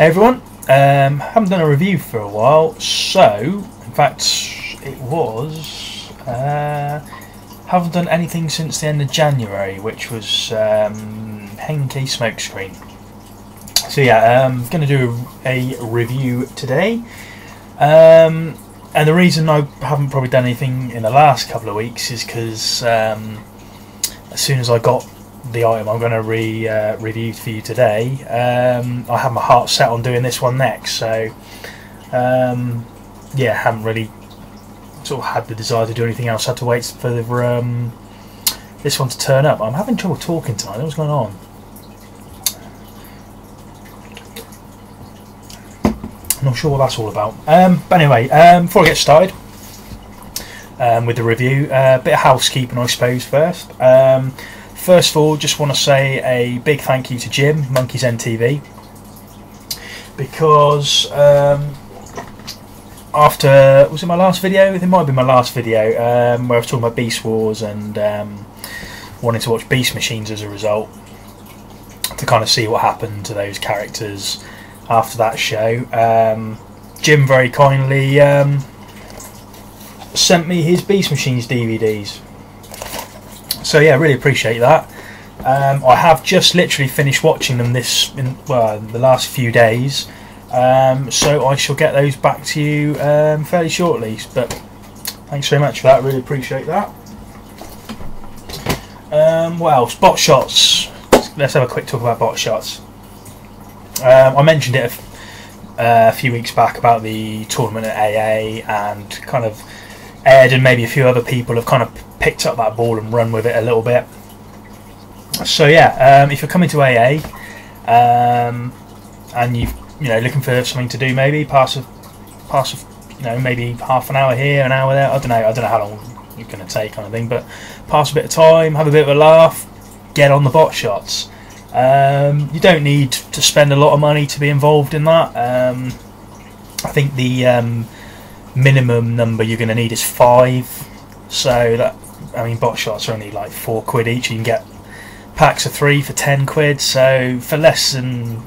Hey everyone, haven't done a review for a while, so in fact it was haven't done anything since the end of January, which was Henke Smokescreen. So yeah, I'm going to do a review today, and the reason I haven't probably done anything in the last couple of weeks is because as soon as I got the item I'm going to review for you today, I have my heart set on doing this one next, so yeah, haven't really sort of had the desire to do anything else. Had to wait for the, this one to turn up. I'm having trouble talking tonight. What's going on? I'm not sure what that's all about. But anyway, before I get started with the review, a bit of housekeeping I suppose first. First of all, just want to say a big thank you to Jim, Monkeys NTV, because after, was it my last video? It might have been my last video, where I was talking about Beast Wars and wanting to watch Beast Machines as a result, to kind of see what happened to those characters after that show. Jim very kindly sent me his Beast Machines DVDs. So yeah, really appreciate that. I have just literally finished watching them the last few days, so I shall get those back to you fairly shortly. But thanks very much for that. Really appreciate that. What else? Bot shots. Let's have a quick talk about bot shots. I mentioned it a few weeks back about the tournament at AA, and kind of Ed and maybe a few other people have kind of picked up that ball and run with it a little bit. So yeah, if you're coming to AA and you looking for something to do, maybe pass of maybe half an hour here, an hour there. I don't know how long you're going to take, kind of thing. But pass a bit of time, have a bit of a laugh, get on the bot shots. You don't need to spend a lot of money to be involved in that. I think the minimum number you're going to need is 5. So that, I mean, bot shots are only like £4 each. You can get packs of 3 for 10 quid. So for less than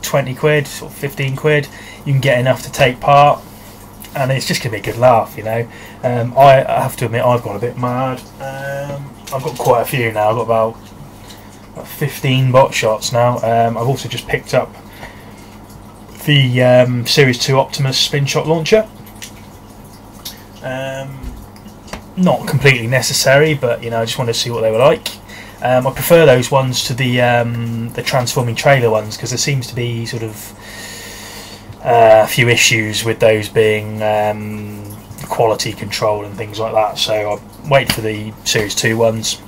20 quid or 15 quid, you can get enough to take part, and it's just going to be a good laugh, I have to admit, I've got a bit mad. I've got quite a few now. I've got about 15 bot shots now. I've also just picked up the Series 2 Optimus spin shot launcher. Not completely necessary, but I just wanted to see what they were like. I prefer those ones to the transforming trailer ones, because there seems to be sort of a few issues with those being quality control and things like that. So I'll wait for the Series 2 ones.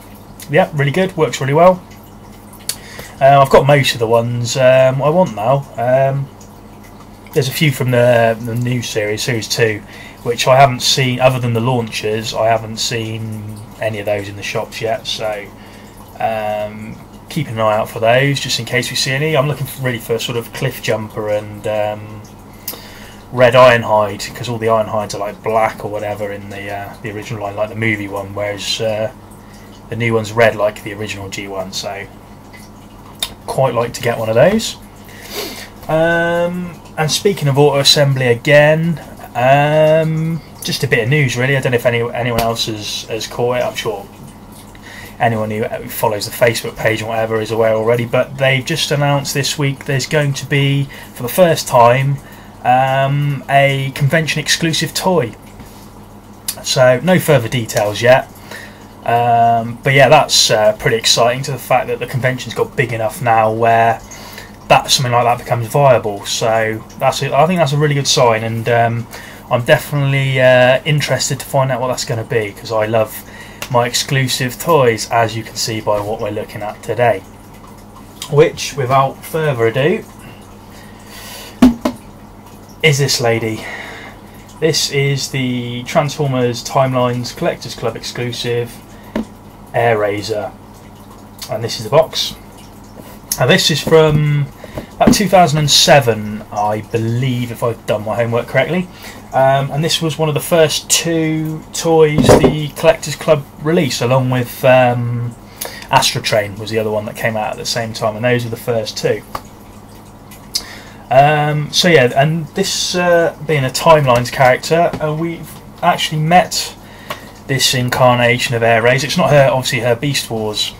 Yeah, really good, works really well. I've got most of the ones I want now. There's a few from the new Series 2, which I haven't seen, other than the launchers. I haven't seen any of those in the shops yet, so keeping an eye out for those, just in case we see any. I'm looking really for sort of Cliff Jumper and Red Ironhide, because all the Ironhides are like black or whatever in the original line, like the movie one, whereas the new one's red like the original G1, so quite like to get one of those. And speaking of auto assembly again, just a bit of news really. I don't know if anyone else has caught it. I'm sure anyone who follows the Facebook page and whatever is aware already, but they've just announced this week there's going to be, for the first time, a convention exclusive toy. So no further details yet, but yeah, that's pretty exciting, to the fact that the convention's got big enough now where something like that becomes viable. So I think that's a really good sign, and I'm definitely interested to find out what that's going to be, because I love my exclusive toys, as you can see by what we're looking at today. Which, without further ado, is this lady. This is the Transformers Timelines Collectors Club exclusive Airazor, and this is the box. Now this is from about 2007, I believe, if I've done my homework correctly. And this was one of the first 2 toys the Collectors Club released, along with Astro Train was the other one that came out at the same time, and those were the first 2. So yeah, and this being a Timelines character, we've actually met this incarnation of Airazor. It's not her, obviously, her Beast Wars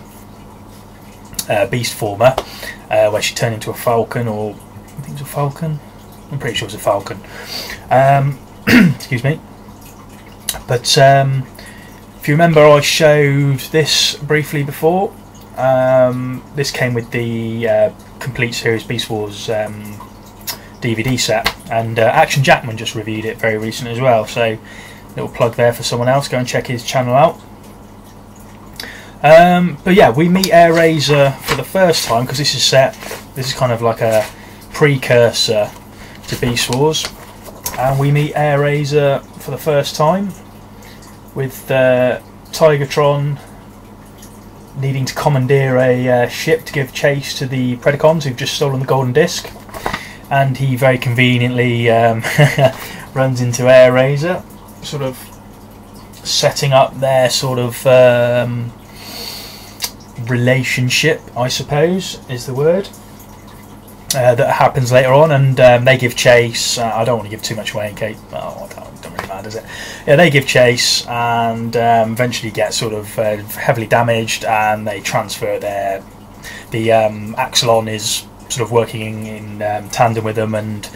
beast former, where she turned into a falcon, or I think it was a falcon. I'm pretty sure it was a falcon. Excuse me. But if you remember, I showed this briefly before. This came with the complete series Beast Wars DVD set, and Action Jackman just reviewed it very recently as well, so little plug there for someone else. Go and check his channel out. But yeah, we meet Airazor for the first time because this is kind of like a precursor to Beast Wars, and we meet Airazor for the first time with Tigatron needing to commandeer a ship to give chase to the Predacons who've just stolen the golden disc, and he very conveniently runs into Airazor, sort of setting up their sort of relationship, I suppose is the word, that happens later on, and they give chase. I don't want to give too much away in case, well, it don't really matter, does it? Yeah, they give chase and eventually get sort of heavily damaged, and they transfer the Axelon is sort of working in tandem with them, and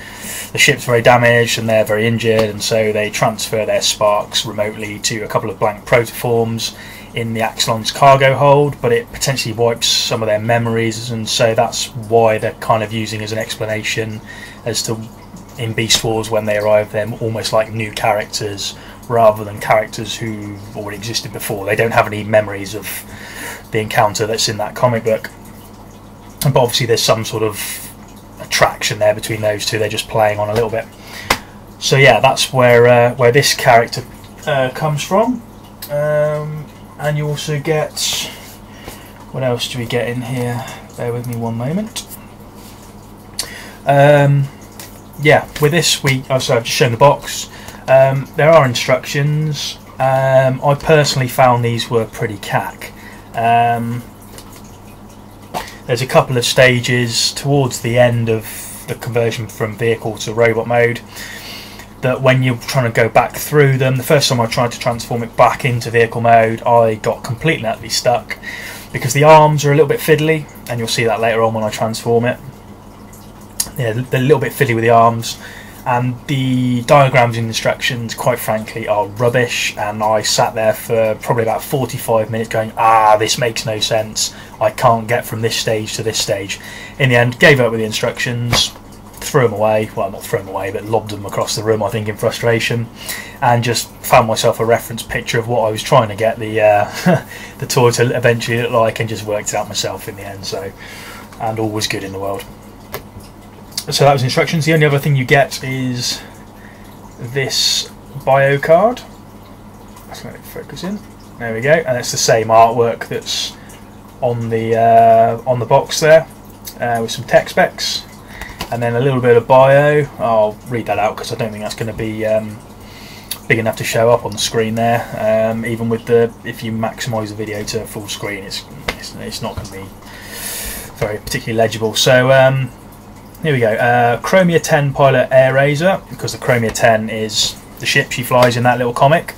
the ship's very damaged and they're very injured, and so they transfer their sparks remotely to a couple of blank protoforms in the Axelon's cargo hold, but it potentially wipes some of their memories, and so that's why they're kind of using as an explanation as to, in Beast Wars, when they arrive, they're almost like new characters rather than characters who've already existed before. They don't have any memories of the encounter that's in that comic book, but obviously there's some sort of attraction there between those two. They're just playing on a little bit. So yeah, that's where this character comes from. And you also get, what else do we get in here? Bear with me one moment. Yeah, with this so I've just shown the box. There are instructions. I personally found these were pretty cack. There's a couple of stages towards the end of the conversion from vehicle to robot mode that when you're trying to go back through them, the first time I tried to transform it back into vehicle mode, I got completely and utterly stuck because the arms are a little bit fiddly, and you'll see that later on when I transform it. Yeah, they're a little bit fiddly with the arms, and the diagrams and instructions, quite frankly, are rubbish, and I sat there for probably about 45 minutes going, this makes no sense, I can't get from this stage to this stage. In the end, gave up with the instructions, threw them away, well, not threw them away, but lobbed them across the room, I think, in frustration, and just found myself a reference picture of what I was trying to get the the toy to eventually look like, and just worked it out myself in the end. So, and all was good in the world. So that was instructions. The only other thing you get is this bio card. Let's let it focus in. There we go, and it's the same artwork that's on the box there, with some tech specs. And then a little bit of bio. I'll read that out because I don't think that's going to be big enough to show up on the screen there. Even with if you maximise the video to full screen, it's not going to be very particularly legible. So here we go. Chromia 10 pilot Airazor, because the Chromia 10 is the ship she flies in that little comic.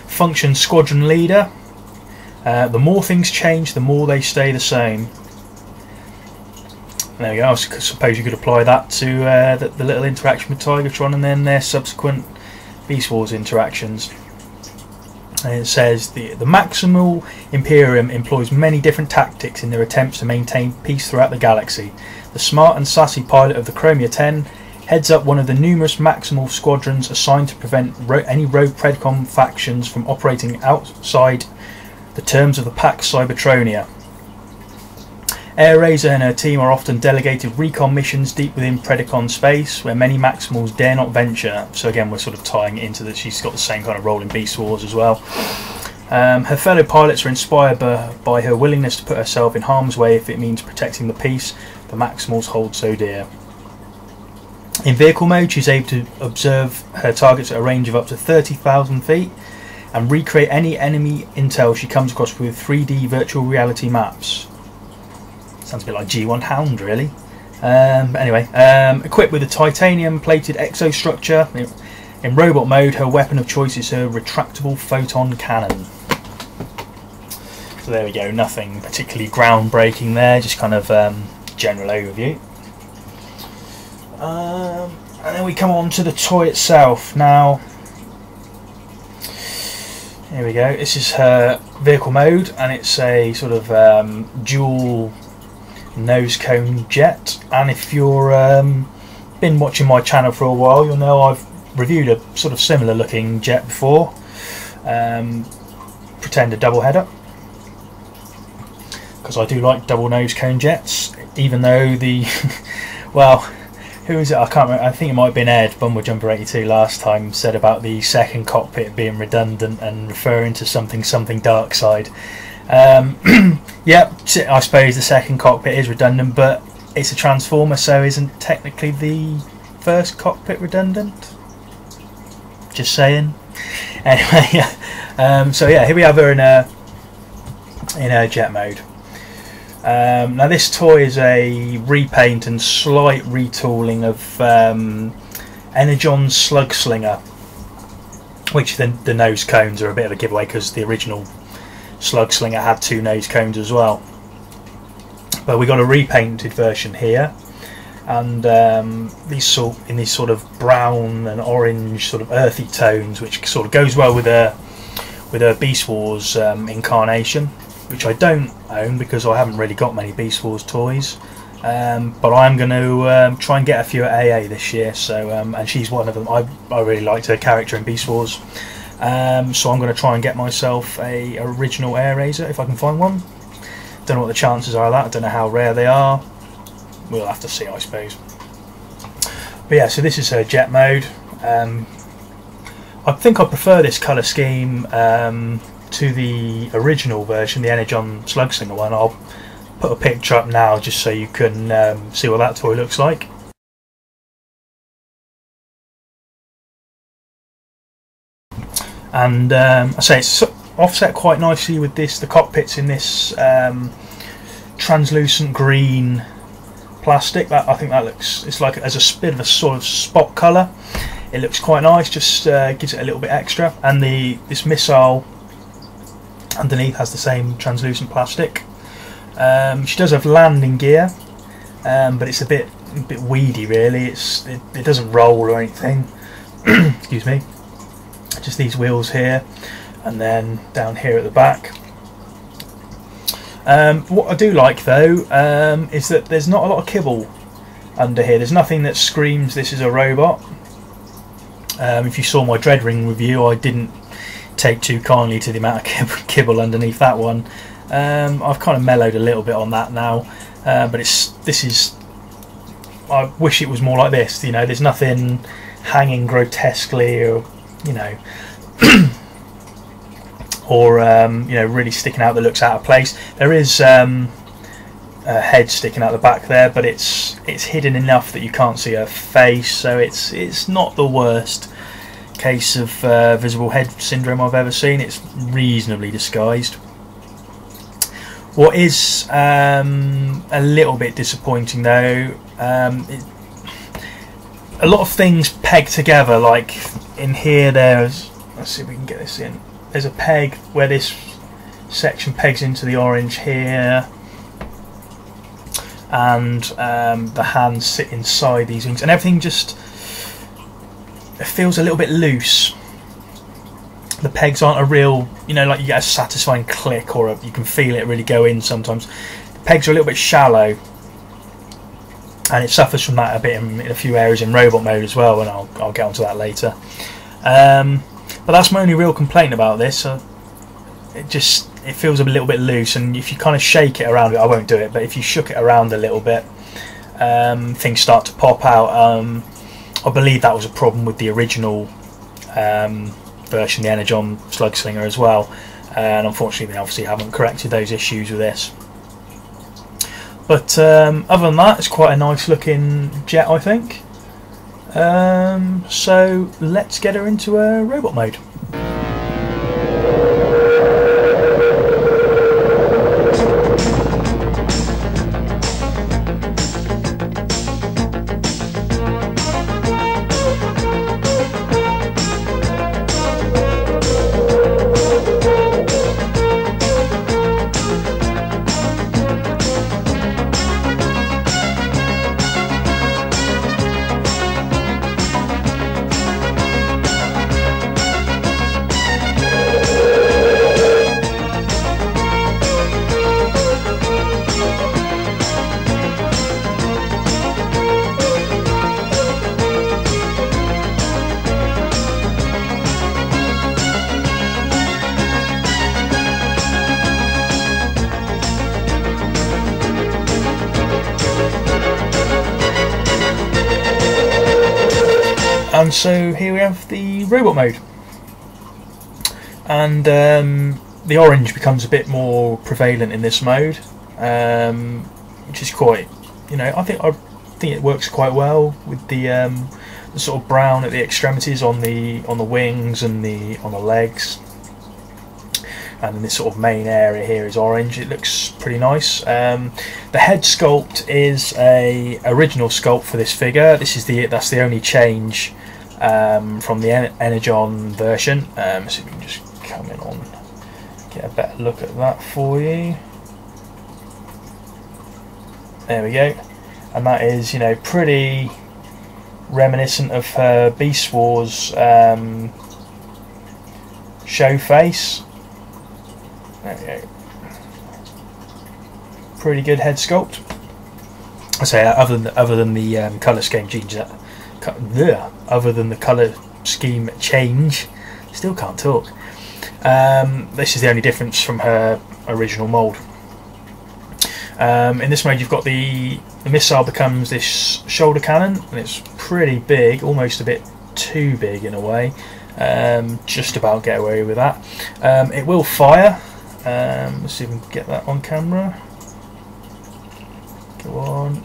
Function squadron leader. The more things change, the more they stay the same. There we go. I suppose you could apply that to the little interaction with Tigatron and then their subsequent Beast Wars interactions. And it says the Maximal Imperium employs many different tactics in their attempts to maintain peace throughout the galaxy. The smart and sassy pilot of the Chromia 10 heads up one of the numerous Maximal squadrons assigned to prevent any rogue Predacon factions from operating outside the terms of the Pax Cybertronia. Airazor and her team are often delegated recon missions deep within Predacon space, where many Maximals dare not venture. So again, we're sort of tying it into that she's got the same kind of role in Beast Wars as well. Her fellow pilots are inspired by her willingness to put herself in harm's way if it means protecting the peace the Maximals hold so dear. In vehicle mode, she's able to observe her targets at a range of up to 30,000 feet and recreate any enemy intel she comes across with 3D virtual reality maps. Sounds a bit like G1 Hound, really. But anyway, equipped with a titanium plated exostructure. In robot mode, her weapon of choice is her retractable photon cannon. So there we go, nothing particularly groundbreaking there, just kind of general overview. And then we come on to the toy itself. Now, here we go, this is her vehicle mode, and it's a sort of dual nose cone jet. And if you're been watching my channel for a while, you'll know I've reviewed a sort of similar looking jet before, Pretender double header, because I do like double nose cone jets, even though the well, who is it? I can't remember. I think it might have been Ed Bumble Jumper 82 last time said about the second cockpit being redundant and referring to something dark side. Yeah, I suppose the second cockpit is redundant, but it's a transformer, so isn't technically the first cockpit redundant? Just saying. Anyway, so yeah, here we have her in her jet mode. Now this toy is a repaint and slight retooling of Energon Slug Slinger, which the nose cones are a bit of a giveaway because the original Slug Slinger had 2 nose cones as well. But we got a repainted version here, and in these sort of brown and orange sort of earthy tones, which sort of goes well with her Beast Wars incarnation, which I don't own because I haven't really got many Beast Wars toys, but I am going to try and get a few at AA this year. So and she's one of them. I really liked her character in Beast Wars, so I'm going to try and get myself a original Airazor if I can find one. Don't know what the chances are of that. I don't know how rare they are. We'll have to see, I suppose. But yeah, so this is her jet mode. I think I prefer this colour scheme to the original version, the Energon Slug Slinger one. I'll put a picture up now just so you can see what that toy looks like. And I say it's offset quite nicely with this. The cockpit's in this translucent green plastic. I think that looks, it's like as a bit of a sort of spot colour. It looks quite nice, just gives it a little bit extra. And this missile underneath has the same translucent plastic. She does have landing gear, but it's a bit weedy really. It doesn't roll or anything. Excuse me. Just these wheels here, and then down here at the back. What I do like though is that there's not a lot of kibble under here. There's nothing that screams this is a robot. If you saw my Dread Ring review, I didn't take too kindly to the amount of kibble underneath that one. I've kind of mellowed a little bit on that now, but I wish it was more like this. You know, there's nothing hanging grotesquely, or you know, or you know, really sticking out that looks out of place. There is a head sticking out the back there, but it's hidden enough that you can't see her face, so it's not the worst case of visible head syndrome I've ever seen. It's reasonably disguised. What is a little bit disappointing though, a lot of things peg together, like in here there's, let's see if we can get this in, there's a peg where this section pegs into the orange here, and the hands sit inside these wings, and everything just, it feels a little bit loose. The pegs aren't a real, you know, like you get a satisfying click, or you can feel it really go in sometimes. The pegs are a little bit shallow, and it suffers from that a bit in a few areas in robot mode as well, and I'll get onto that later. But that's my only real complaint about this. It feels a little bit loose, and if you kind of shake it around, I won't do it, but if you shook it around a little bit, things start to pop out. I believe that was a problem with the original version, the Energon Slug Slinger as well, and unfortunately they obviously haven't corrected those issues with this. But other than that, it's quite a nice looking jet, I think. So let's get her into robot mode. And so here we have the robot mode, and the orange becomes a bit more prevalent in this mode, which is quite, I think it works quite well with the sort of brown at the extremities on the wings and on the legs, and then this sort of main area here is orange. It looks pretty nice. The head sculpt is a original sculpt for this figure. That's the only change from the Energon version. So we can just come in on, get a better look at that for you. There we go, and that is pretty reminiscent of her Beast Wars show face. There we go. Pretty good head sculpt. I say other than the colour scheme change, other than the colour scheme change, still can't talk. This is the only difference from her original mould. In this mode, you've got the missile becomes this shoulder cannon, and it's pretty big, almost a bit too big in a way. Just about get away with that. It will fire. Let's see if we can get that on camera. Go on.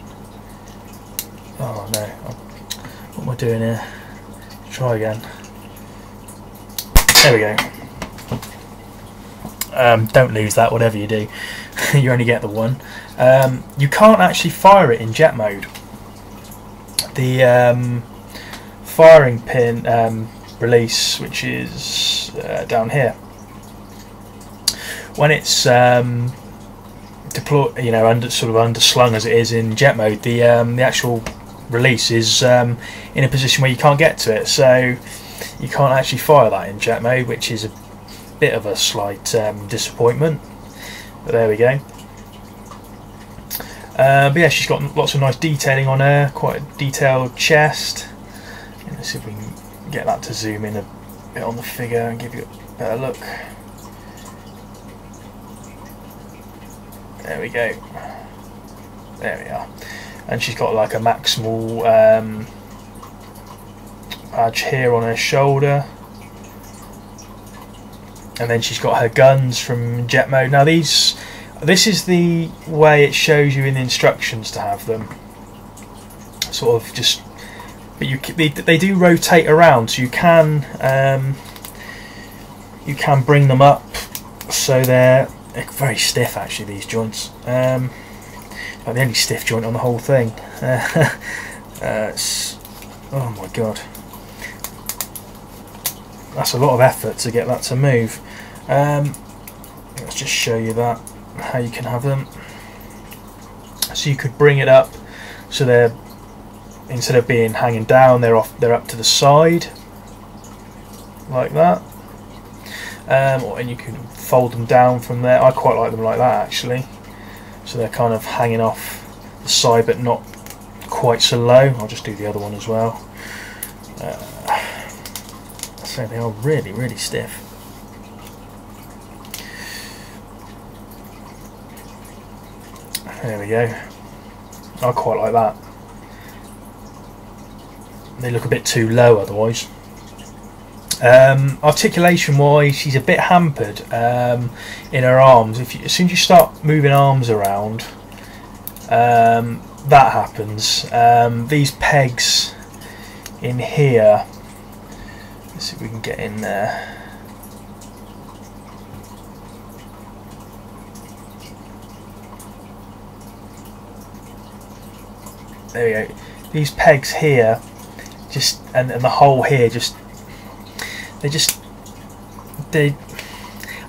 Oh no, what am I doing here? Try again. There we go. Don't lose that, whatever you do. You only get the one. You can't actually fire it in jet mode. The firing pin release, which is down here, when it's deployed, underslung as it is in jet mode, the actual release is in a position where you can't get to it, so you can't actually fire that in jet mode, which is a bit of a slight disappointment. But there we go. But yeah, she's got lots of nice detailing on her, quite a detailed chest. Let's see if we can get that to zoom in a bit on the figure and give you a better look. There we go. There we are. And she's got like a maximal badge here on her shoulder. And then she's got her guns from jet mode. Now this is the way it shows you in the instructions to have them. Sort of just, but they do rotate around, so you can bring them up so they're very stiff actually, these joints. Like the only stiff joint on the whole thing. Oh my god. That's a lot of effort to get that to move. Let's just show you that, how you can have them. So you could bring it up so they're, instead of being hanging down, they're up to the side like that. And you can fold them down from there. I quite like them like that actually. So they're kind of hanging off the side but not quite so low. I'll just do the other one as well. So they are really, really stiff. There we go. I quite like that. They look a bit too low otherwise. Articulation wise, she's a bit hampered in her arms. As soon as you start moving arms around, that happens. These pegs in here, let's see if we can get in there. There we go. These pegs here, just and the hole here, I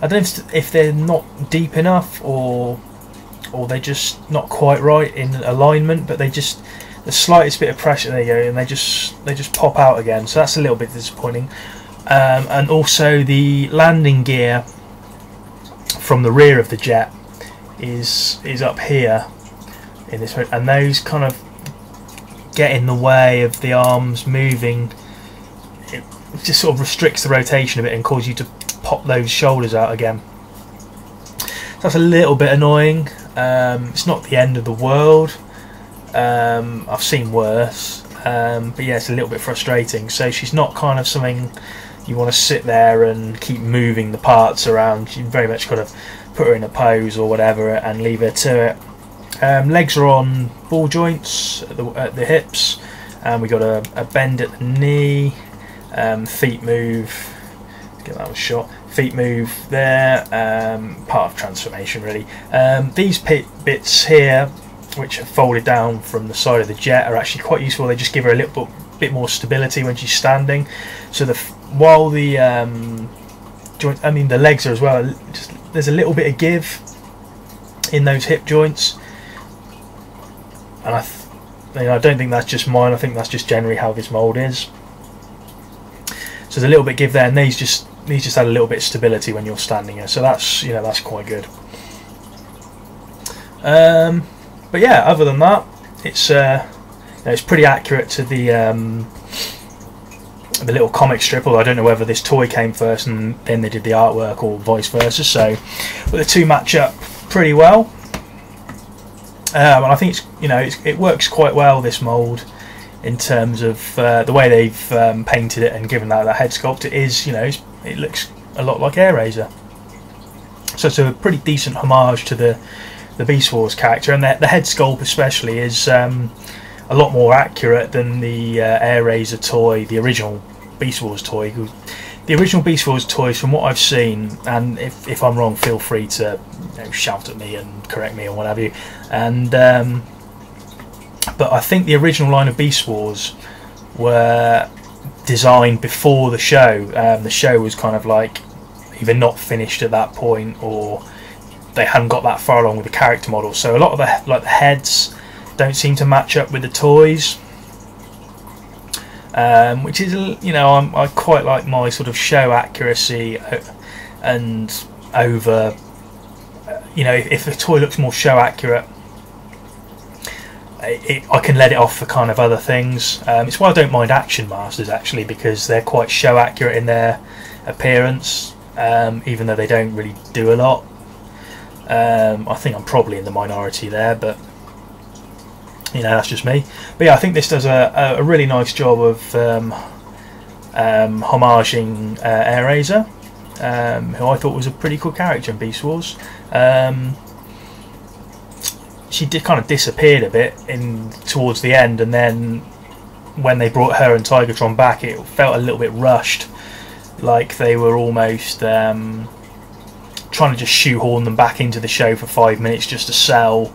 don't know if they're not deep enough or they're just not quite right in alignment, but the slightest bit of pressure, there you go, and they just pop out again. So that's a little bit disappointing. And also the landing gear from the rear of the jet is up here in this one, and those kind of get in the way of the arms moving. It just sort of restricts the rotation a bit and causes you to pop those shoulders out again. So that's a little bit annoying. It's not the end of the world. I've seen worse. but yeah, it's a little bit frustrating. So she's not kind of something you want to sit there and keep moving the parts around. You very much got to put her in a pose or whatever and leave her to it. Legs are on ball joints at the hips, and we got a bend at the knee. Feet move. Get that one shot. Feet move there. Part of transformation, really. These bits here, which are folded down from the side of the jet, are actually quite useful. They just give her a little bit more stability when she's standing. So while the joint, I mean the legs are as well. There's a little bit of give in those hip joints, and I don't think that's just mine. I think that's just generally how this mould is. So there's a little bit of give there, and these just add a little bit of stability when you're standing here. So that's that's quite good. But yeah, other than that, it's pretty accurate to the little comic strip. Although I don't know whether this toy came first and then they did the artwork, or vice versa. So, but the two match up pretty well. And I think it works quite well, this mould, in terms of the way they've painted it and given that head sculpt. It is, it looks a lot like Airazor. So it's a pretty decent homage to the Beast Wars character, and the head sculpt especially is a lot more accurate than the Airazor toy, the original Beast Wars toy. The original Beast Wars toys, from what I've seen, and if I'm wrong, feel free to shout at me and correct me or what have you. And but I think the original line of Beast Wars were designed before the show. The show was kind of like either not finished at that point, or they hadn't got that far along with the character model. So a lot of the heads don't seem to match up with the toys, which is, I quite like my sort of show accuracy and over. If a toy looks more show accurate, I can let it off for kind of other things. It's why I don't mind Action Masters, actually, because they're quite show accurate in their appearance, even though they don't really do a lot. I think I'm probably in the minority there, but that's just me. But yeah, I think this does a really nice job of homaging Airazor, who I thought was a pretty cool character in Beast Wars. She kind of disappeared a bit towards the end, and then when they brought her and Tigertron back, it felt a little bit rushed, like they were almost trying to just shoehorn them back into the show for 5 minutes just to sell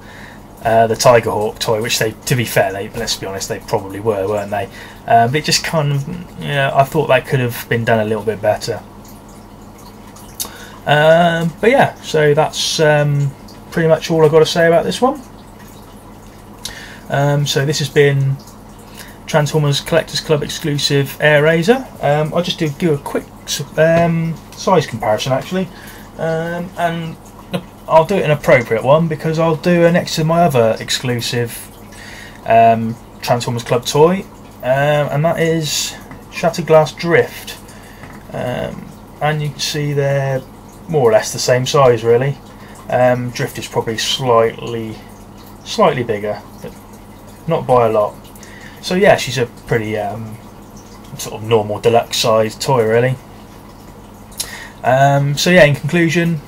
the Tigerhawk toy, which to be fair, let's be honest, they probably were, weren't they? But it just kind of, I thought that could have been done a little bit better. But yeah, so that's pretty much all I've got to say about this one. So this has been Transformers Collectors Club exclusive Airazor. I'll just do a quick size comparison, actually, and I'll do it an appropriate one, because I'll do it next to my other exclusive Transformers Club toy, and that is Shattered Glass Drift. And you can see they're more or less the same size, really. Drift is probably slightly bigger, but not by a lot. So yeah, she's a pretty sort of normal deluxe size toy, really. So yeah, in conclusion,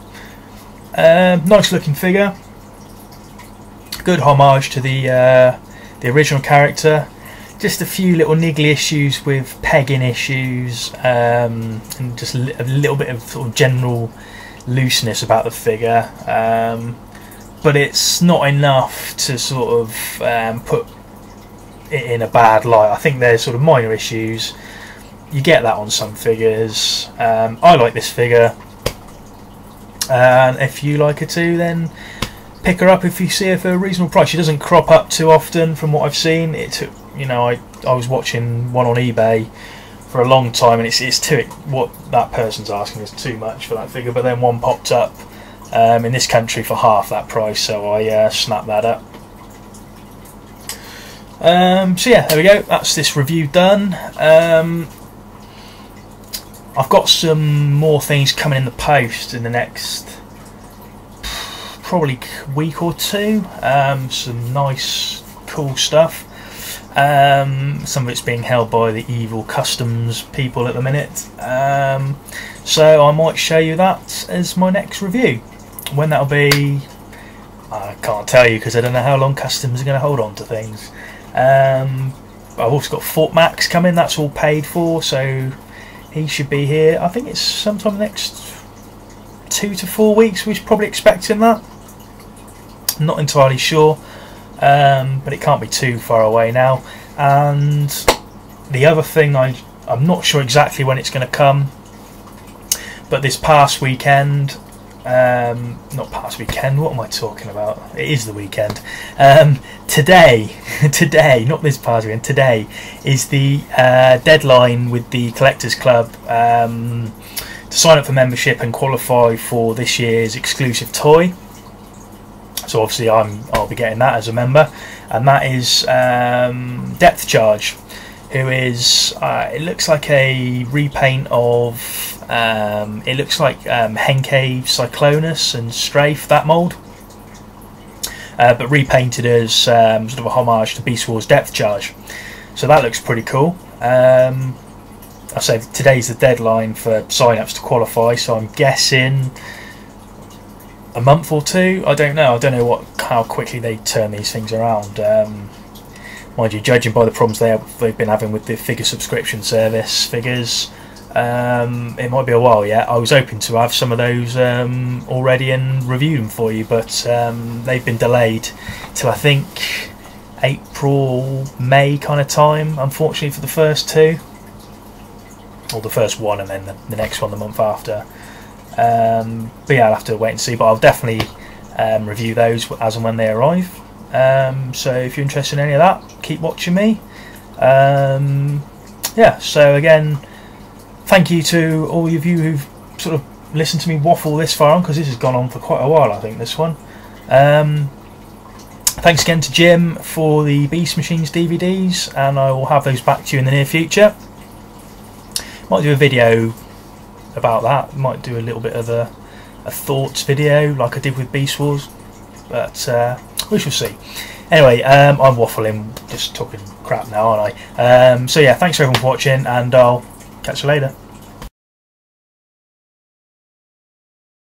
nice looking figure, good homage to the original character. Just a few little niggly issues with pegging issues, and just a little bit of sort of general looseness about the figure, but it's not enough to sort of put it in a bad light. I think there's sort of minor issues. You get that on some figures. I like this figure, and if you like her too, then pick her up if you see her for a reasonable price. She doesn't crop up too often, from what I've seen. It took, I was watching one on eBay for a long time, and it's too, what that person's asking is too much for that figure, but then one popped up in this country for half that price, so I snapped that up. So yeah, there we go, that's this review done. I've got some more things coming in the post in the next probably week or two, some nice cool stuff. Some of it's being held by the evil customs people at the minute. So I might show you that as my next review. When that'll be, I can't tell you because I don't know how long customs are going to hold on to things. I've also got Fort Max coming, that's all paid for, so he should be here. I think it's sometime next 2 to 4 weeks we're probably expecting that. Not entirely sure, but it can't be too far away now. And the other thing, I'm not sure exactly when it's going to come, but this past weekend, not past weekend, what am I talking about? It is the weekend. Today, not this past weekend, today is the deadline with the Collectors Club to sign up for membership and qualify for this year's exclusive toy. So obviously I'll be getting that as a member, and that is Depth Charge, who is it looks like a repaint of it looks like Hencave, Cyclonus and Strafe, that mould, but repainted as sort of a homage to Beast Wars Depth Charge. So that looks pretty cool. I say today's the deadline for sign-ups to qualify, so I'm guessing a month or two. I don't know how quickly they turn these things around. Mind you, judging by the problems they've been having with the figure subscription service figures, it might be a while yet. I was hoping to have some of those already and review them for you, but they've been delayed till I think April, May kind of time, unfortunately, for the first two, or the first one and then the next one the month after. But yeah, I'll have to wait and see, but I'll definitely review those as and when they arrive. So if you're interested in any of that, keep watching me. Yeah, so again, thank you to all of you who've sort of listened to me waffle this far on, because this has gone on for quite a while, I think, this one. Thanks again to Jim for the Beast Machines DVDs, and I will have those back to you in the near future. Might do a video about that, might do a little bit of a thoughts video like I did with Beast Wars, but we shall see. Anyway, I'm waffling, just talking crap now, aren't I? So yeah, thanks everyone for watching, and I'll catch you later.